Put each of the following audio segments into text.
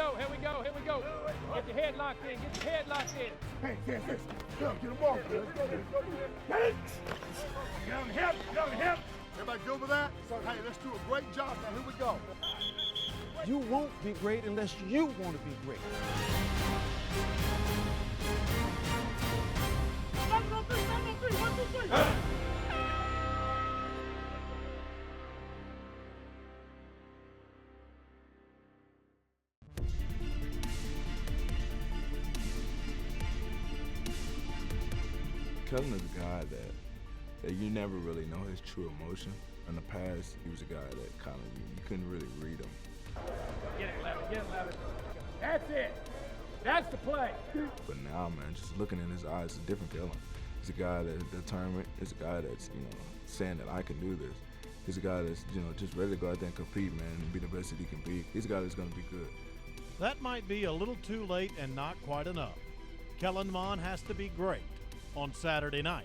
go, here we go, here we go. Get your head locked in, get your head locked in. Hey, yes. Go, get them off. Let's go. Get on the hip, get on the hip. Everybody good with that? So, hey, let's do a great job now. Here we go. You won't be great unless you want to be great. One, two, three. Cousin is a guy that you never really know his true emotion. In the past, he was a guy that kind of, you couldn't really read him. Get it, Levin, get it, Levin. That's it. That's the play. But now, man, just looking in his eyes, it's a different feeling. He's a guy that's determined. He's a guy that's, saying that I can do this. He's a guy that's, just ready to go out there and compete, man, and be the best that he can be. He's a guy that's going to be good. That might be a little too late and not quite enough. Kellen Mond has to be great on Saturday night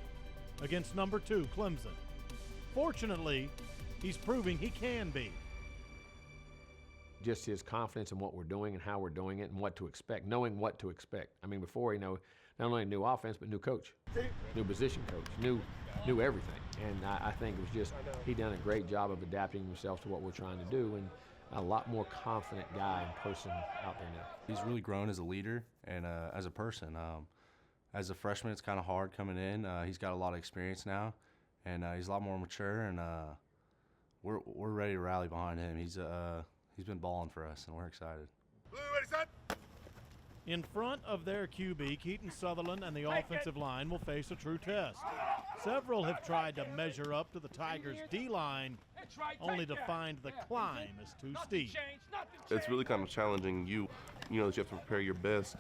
against number 2 Clemson. Fortunately, he's proving he can be. Just his confidence in what we're doing and how we're doing it and what to expect, knowing what to expect. I mean, before, not only new offense, but new coach, new position coach, knew everything. And I think it was just, he done a great job of adapting himself to what we're trying to do, and a lot more confident guy and person out there now. He's really grown as a leader and as a person. As a freshman, it's kind of hard coming in. He's got a lot of experience now, and he's a lot more mature, and we're ready to rally behind him. He's been balling for us, and we're excited. Ready, set. In front of their QB, Keaton Sutherland and the offensive line will face a true test. Several have tried to measure up to the Tigers' D-line, only to find the climb is too steep. It's really kind of challenging that you have to prepare your best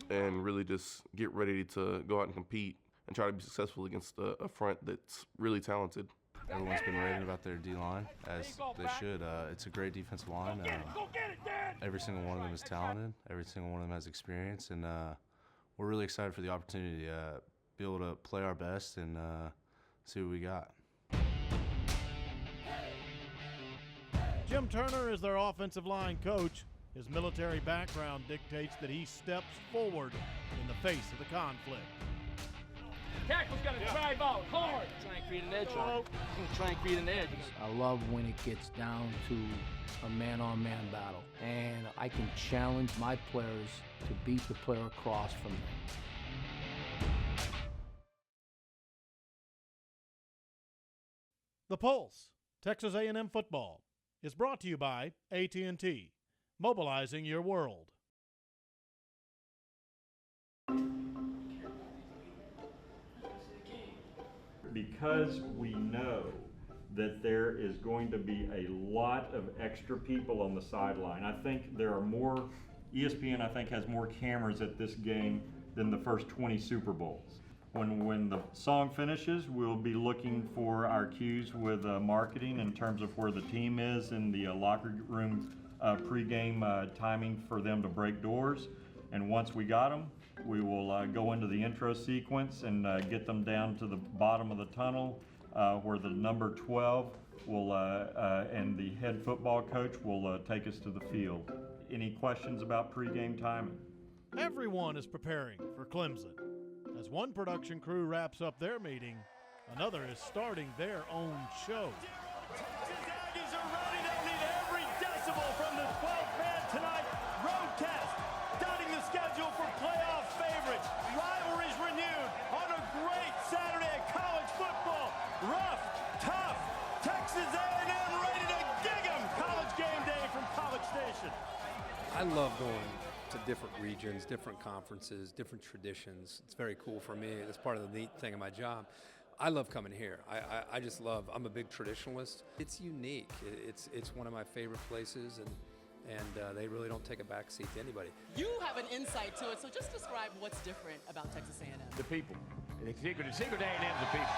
and really just get ready to go out and compete and try to be successful against a front that's really talented. Everyone's been raving about their D-line, as they should. It's a great defensive line. Every single one of them is talented. Every single one of them has experience, and we're really excited for the opportunity to be able to play our best and see what we got. Jim Turner is their offensive line coach. His military background dictates that he steps forward in the face of the conflict. Tackle's got to drive out hard. Try and create an edge. Try and create an edge. I love when it gets down to a man-on-man battle, and I can challenge my players to beat the player across from them. The Pulse, Texas A&M Football, is brought to you by AT&T, mobilizing your world. Because we know that there is going to be a lot of extra people on the sideline. I think there are more, ESPN I think has more cameras at this game than the first 20 Super Bowls. When the song finishes, we'll be looking for our cues with marketing in terms of where the team is in the locker room pregame timing for them to break doors. And once we got them, we will go into the intro sequence and get them down to the bottom of the tunnel where the number 12 will and the head football coach will take us to the field. Any questions about pregame timing? Everyone is preparing for Clemson. As one production crew wraps up their meeting, another is starting their own show. Aggies are ready. They'll need every decibel from the 12th man tonight. Road test, dotting the schedule for playoff favorites. Rivalries renewed on a great Saturday of college football. Rough, tough, Texas A&M ready to gig 'em. College game day from College Station. I love going to different regions, different conferences, different traditions. It's very cool for me. It's part of the neat thing of my job. I love coming here. I just love, I'm a big traditionalist. It's unique. It's one of my favorite places, and they really don't take a back seat to anybody. You have an insight to it, so just describe what's different about Texas A&M. The people. The secret of A&M is the people.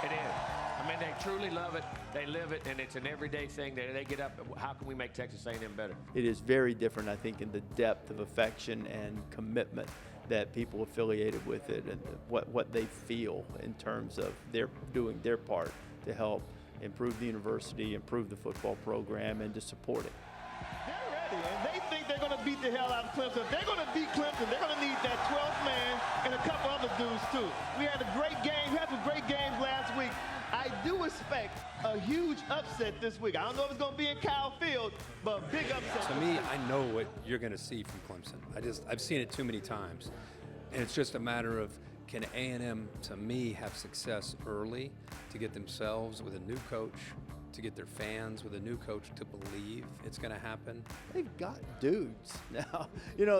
It is. I mean, they truly love it. They live it, and it's an everyday thing. They get up, how can we make Texas A&M better? It is very different, I think, in the depth of affection and commitment that people affiliated with it and what they feel in terms of their doing their part to help improve the university, improve the football program, and to support it. They're ready, and they think think they're going to beat the hell out of Clemson. If they're going to beat Clemson, they're going to need that 12th man and a couple other dudes, too. We had a great game. We had some great games last week. I do expect a huge upset this week. I don't know if it's going to be in Kyle Field, but big upset. To me, I know what you're going to see from Clemson. I've seen it too many times. And it's just a matter of, can A&M, to me, have success early to get themselves with a new coach, to get their fans with a new coach to believe it's going to happen? They've got dudes now,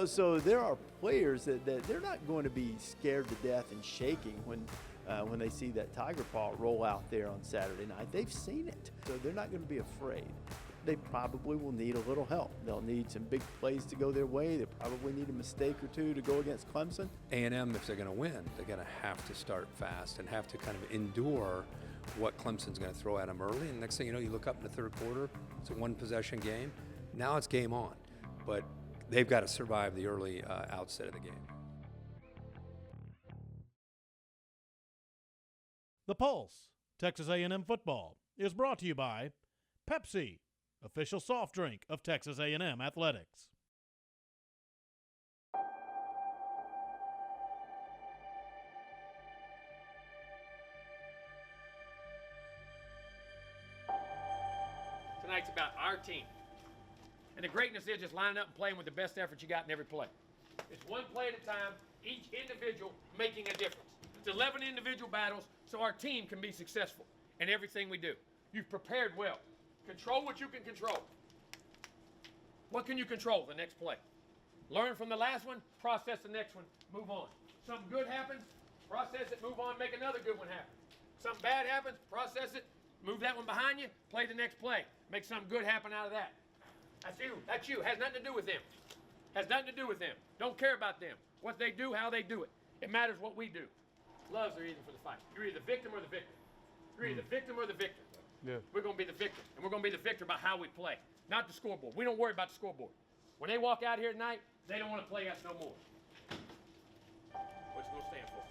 so there are players that they're not going to be scared to death and shaking when they see that Tiger Paw roll out there on Saturday night. They've seen it, so they're not going to be afraid. They probably will need a little help. They'll need some big plays to go their way. They probably need a mistake or two to go against Clemson. A&M, if they're going to win, they're going to have to start fast and have to kind of endure what Clemson's going to throw at them early. And next thing you know, you look up in the third quarter, it's a one-possession game. Now it's game on. But they've got to survive the early outset of the game. The Pulse, Texas A&M Football, is brought to you by Pepsi, official soft drink of Texas A&M Athletics. Tonight's about our team. And the greatness is just lining up and playing with the best effort you got in every play. It's one play at a time, each individual making a difference. It's 11 individual battles so our team can be successful in everything we do. You've prepared well. Control what you can control. What can you control? The next play. Learn from the last one, process the next one, move on. Something good happens, process it, move on, make another good one happen. Something bad happens, process it, move that one behind you, play the next play. Make something good happen out of that. That's you. That's you. Has nothing to do with them. Has nothing to do with them. Don't care about them. What they do, how they do it. It matters what we do. Gloves are either for the fight. You're either the victim or the victor. You're either the victim or the victor. Yeah. We're going to be the victor, and we're going to be the victor by how we play, not the scoreboard. We don't worry about the scoreboard. When they walk out here tonight, they don't want to play us no more. What's it going to stand for?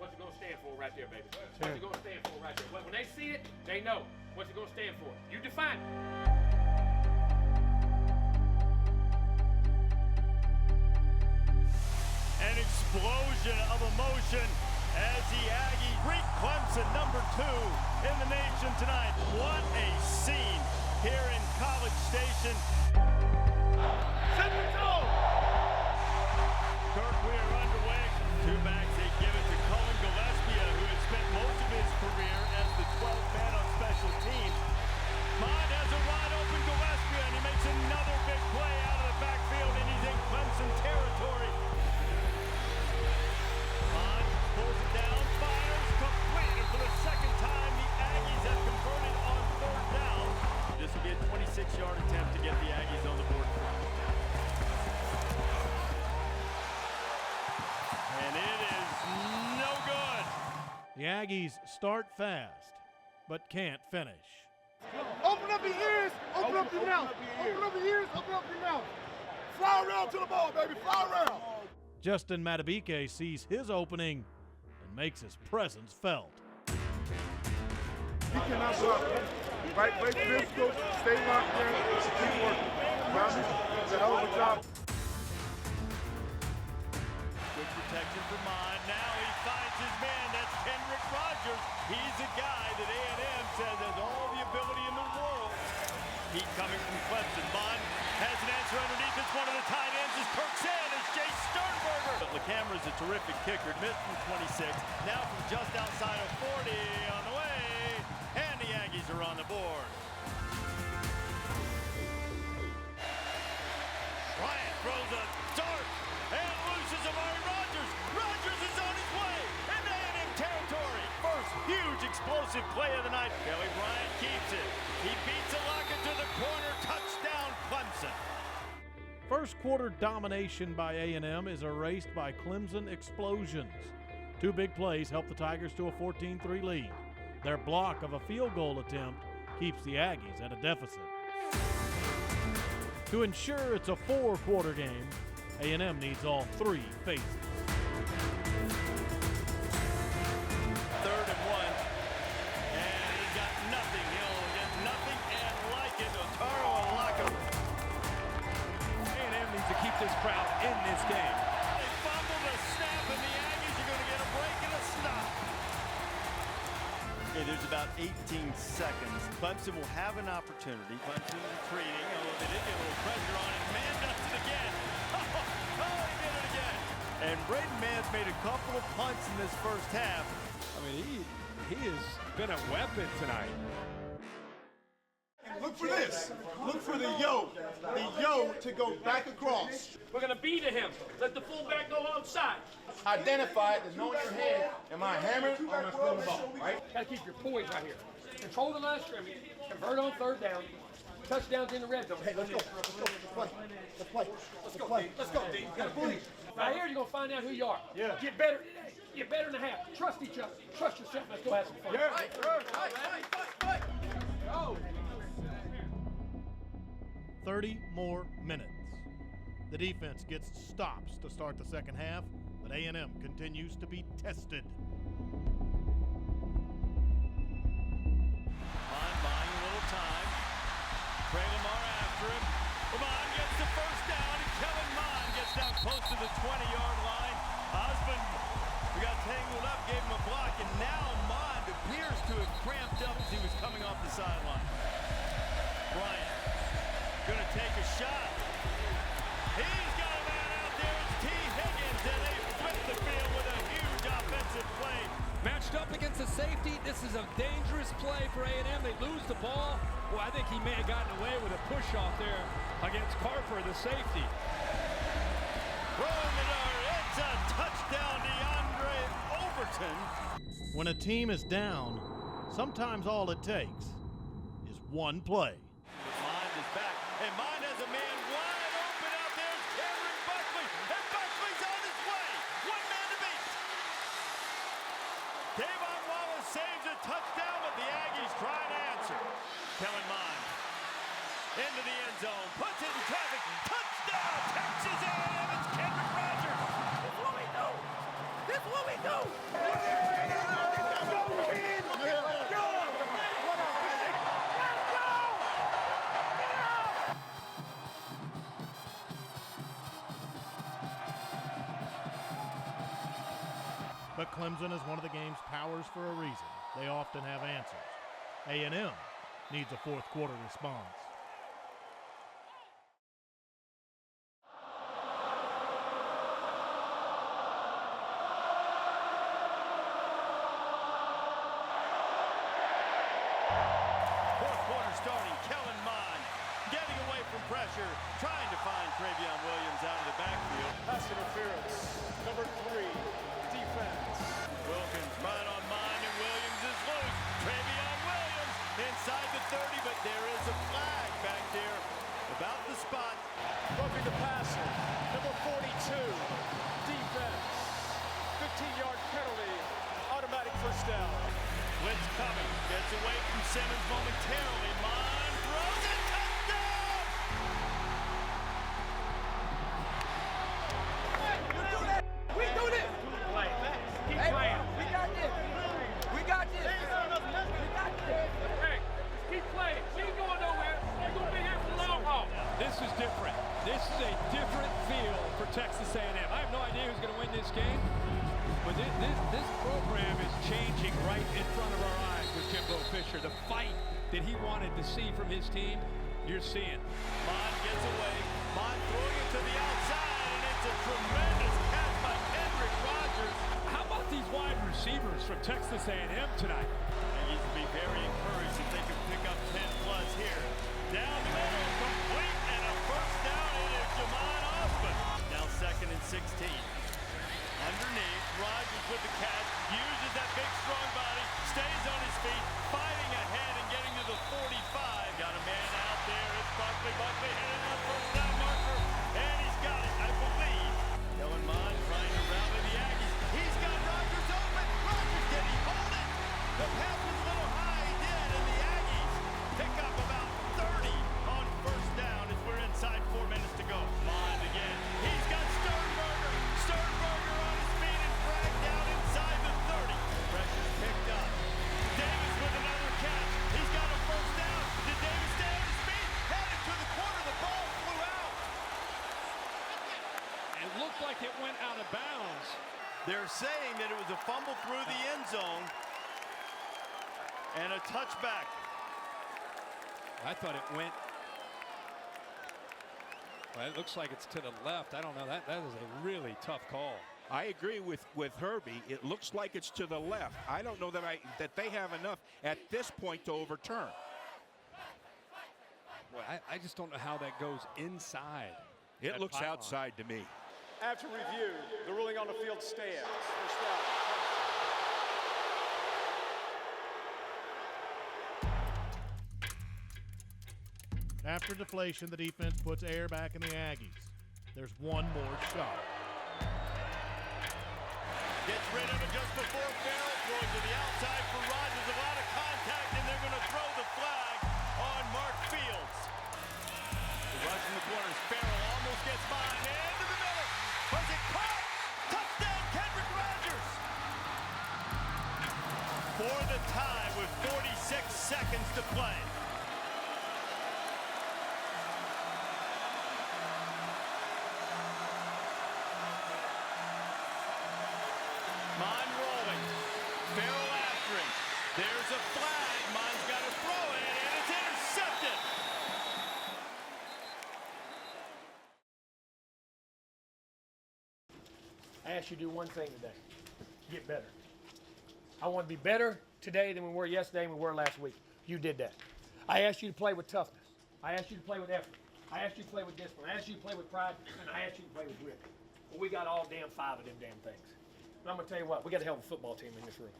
What's it going to stand for right there, baby? What's it going to stand for right there? When they see it, they know. What's it going to stand for? You define it. An explosion of emotion as the Aggies greet Clemson, #2 in the nation tonight. What a scene here in College Station. Set the tone! Kirk, we are underway. Two backs, they give it to Cullen Gillespie, who has spent most of his career as the 12th man on special teams. Mond has a wide open Gillespie, and he makes another big play out of the backfield, and he's in Clemson territory. Mond pulls it down, fires, complete, and for the second time, the Aggies have converted on third down. This will be a 26-yard attempt to get the Aggies on the board. And it is no good. The Aggies start fast, but can't finish. Open up your ears, open up your mouth. Open up your ears, open up your mouth. Fly around to the ball, baby, fly around. Justin Matabike sees his opening and makes his presence felt. You cannot block. Right, play physical, stay locked in, keep working. Robbie, it's a hell of a job. Good protection for Mond. Now he finds his man. That's Kendrick Rogers. He's a guy that A&M says has all the ability in the world. Heat coming from Clemson. Mond has an answer underneath. It's one of the tight ends. As Kirk said, it's Jay Sternberger. But LaCamera's a terrific kicker. Missed from 26. Now from just outside of 40 on the way. And the Aggies are on the board. Bryant throws a dart and loses Amari Rogers. Rogers is on his way into A&M territory. First huge explosive play of the night. Kelly Bryant keeps it. He beats a Lockett to the corner. Touchdown, Clemson. First quarter domination by A&M is erased by Clemson explosions. Two big plays help the Tigers to a 14-3 lead. Their block of a field goal attempt keeps the Aggies at a deficit. To ensure it's a four-quarter game, A&M needs all three phases. 3rd and 1. And he's got nothing. He'll get nothing and like it. Otaro Alaka. crowd in this game. They fumbled a snap, and the Aggies are going to get a break and a stop. Okay, there's about 18 seconds. Clemson will have an opportunity. Clemson retreating. Oh, they did get a little pressure on it. Mann does it again. Oh, he did it again. And Braden Mann's made a couple of punts in this first half. I mean, he has been a weapon tonight. Look for this. Look for the yo. The yo to go back across. We're going to beat him. Let the fullback go outside. Identify it. There's no in your head. Am I hammered or am I throwing the ball? Right? Got to keep your poise right here. Control the line of scrimmage. Convert on third down. Touchdowns in the red zone. Hey, let's go. Let's go. Let's play. Let's go. Let's go. You got to believe. Right here, you're going to find out who you are. Yeah. Get better today. Get better in the half. Trust each other. Trust yourself. Let's go have some fun. Yeah. Go. 30 more minutes. The defense gets stops to start the second half, but A&M continues to be tested. Buying a little time. Trey Lamar after him. Lamar gets the first down, and Kellen Mond gets down close to the 20-yard line. Osmond, we got tangled up, gave him a block, and now Mond appears to have cramped up as he was coming off the sideline. Bryant gonna take a shot. He's got a man out there. It's T. Higgins, and they flip the field with a huge offensive play. Matched up against a safety, this is a dangerous play for A&M. They lose the ball. Well, I think he may have gotten away with a push-off there against Carper, the safety. Throwing the dart. It's a touchdown, DeAndre Overton. When a team is down, sometimes all it takes is one play. Mond is back, and Mond has a man wide open out there. It's Cameron Buckley, and Buckley's on his way. One man to beat. Davon Wallace saves a touchdown, but the Aggies try to answer. Kellen Mond into the end zone, puts it in traffic. Touchdown, Texas A&M. It's Kendrick Rogers. This is what we do. This is what we do. But Clemson is one of the game's powers for a reason. They often have answers. A&M needs a fourth quarter response. Fourth quarter starting. Kellen Mond getting away from pressure, trying to find Travion Williams out of the backfield. Pass interference. Number 3. Defense. Wilkins right on Mond, and Williams is loose. Travion Williams inside the 30, but there is a flag back there about the spot. Roughing the passer. Number 42. Defense. 15-yard penalty. Automatic first down. Blitz coming. Gets away from Simmons momentarily. Mond throws it. Touchdown! We do this. Keep playing. We got this. We got this. We got this. Hey, keep playing. She ain't going nowhere. They're going to be here for the long haul. This is different. This is a different feel for Texas A&M. I have no idea who's going to win this game, but this program is changing right in front of our eyes with Jimbo Fisher. The fight that he wanted to see from his team, you're seeing. Mond gets away. Mond throwing it to the outside, and it's a tremendous catch by Kendrick Rogers. How about these wide receivers from Texas A&M tonight? They need to be very encouraged if they can pick up 10 plus here. Down the middle, complete, and a first down. It is Jamon Osmond. Now 2nd and 16. Underneath, Rogers with the catch, uses that big strong body, stays on his feet, fighting ahead and getting to the 45. Got a man out there. It's Buckley. Buckley headed up first down marker, and he's got it, I believe. Kellen Mond trying to rally the Aggies. He's got Rogers open. Rogers, did he hold it? The pass was a little high. He did, and the Aggies went out of bounds. They're saying that it was a fumble through the end zone and a touchback. I thought it went. Well, it looks like it's to the left. I don't know. That is a really tough call. I agree with Herbie. It looks like it's to the left. I don't know that they have enough at this point to overturn. Well, I just don't know how that goes inside. It looks outside to me. After review, the ruling on the field stands. First down. After deflation, the defense puts air back in the Aggies. There's one more shot. Gets rid of it just before Farrell, throwing to the outside for Rodgers. A lot of contact, and they're going to throw the flag on Mark Fields. The rush in the corners. Farrell almost gets by. Hand to the middle. Was it caught? Touchdown, Kendrick Rodgers. For the tie with 46 seconds to play. Mon rolling. Farrell after him. There's a flag. Mon's got to throw it, and it's intercepted. I asked you to do one thing today. Get better. I want to be better today than we were yesterday and we were last week. You did that. I asked you to play with toughness. I asked you to play with effort. I asked you to play with discipline. I asked you to play with pride, and I asked you to play with grit. Well, we got all damn 5 of them damn things. But I'm going to tell you what, we got a hell of a football team in this room.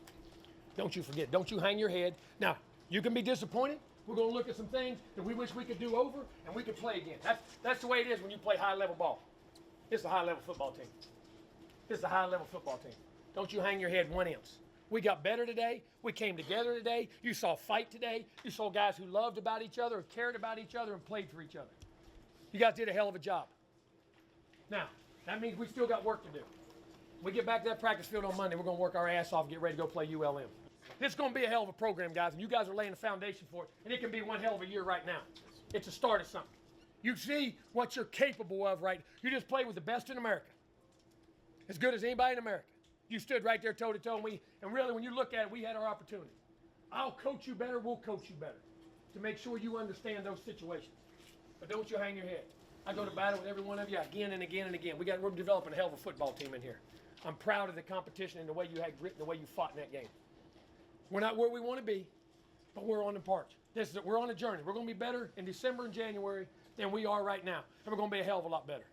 Don't you forget. Don't you hang your head. Now, you can be disappointed. We're going to look at some things that we wish we could do over, and we could play again. That's the way it is when you play high-level ball. It's a high-level football team. It's a high-level football team. Don't you hang your head 1 ounce. We got better today. We came together today. You saw fight today. You saw guys who loved about each other, cared about each other, and played for each other. You guys did a hell of a job. Now, that means we still got work to do. We get back to that practice field on Monday. We're going to work our ass off and get ready to go play ULM. This is going to be a hell of a program, guys, and you guys are laying the foundation for it, and it can be one hell of a year right now. It's a start of something. You see what you're capable of, right? You just played with the best in America. As good as anybody in America. You stood right there toe-to-toe, and really, when you look at it, we had our opportunity. I'll coach you better, we'll coach you better to make sure you understand those situations. But don't you hang your head. I go to battle with every one of you again and again and again. We're developing a hell of a football team in here. I'm proud of the competition and the way you had grit and the way you fought in that game. We're not where we want to be, but we're on the march. We're on a journey. We're going to be better in December and January than we are right now, and we're going to be a hell of a lot better.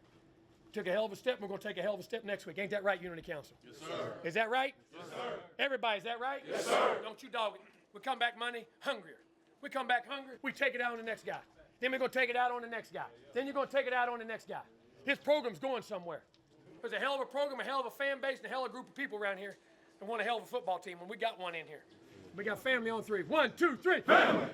Took a hell of a step, and we're going to take a hell of a step next week. Ain't that right, Unity Council? Yes, sir. Is that right? Yes, sir. Everybody, is that right? Yes, sir. Don't you dog it. We come back Monday hungrier. We come back hungry, we take it out on the next guy. Then we're going to take it out on the next guy. Then you're going to take it out on the next guy. This program's going somewhere. There's a hell of a program, a hell of a fan base, and a hell of a group of people around here that want a hell of a football team, and we got one in here. We got family on 3. 1, 2, 3. Family!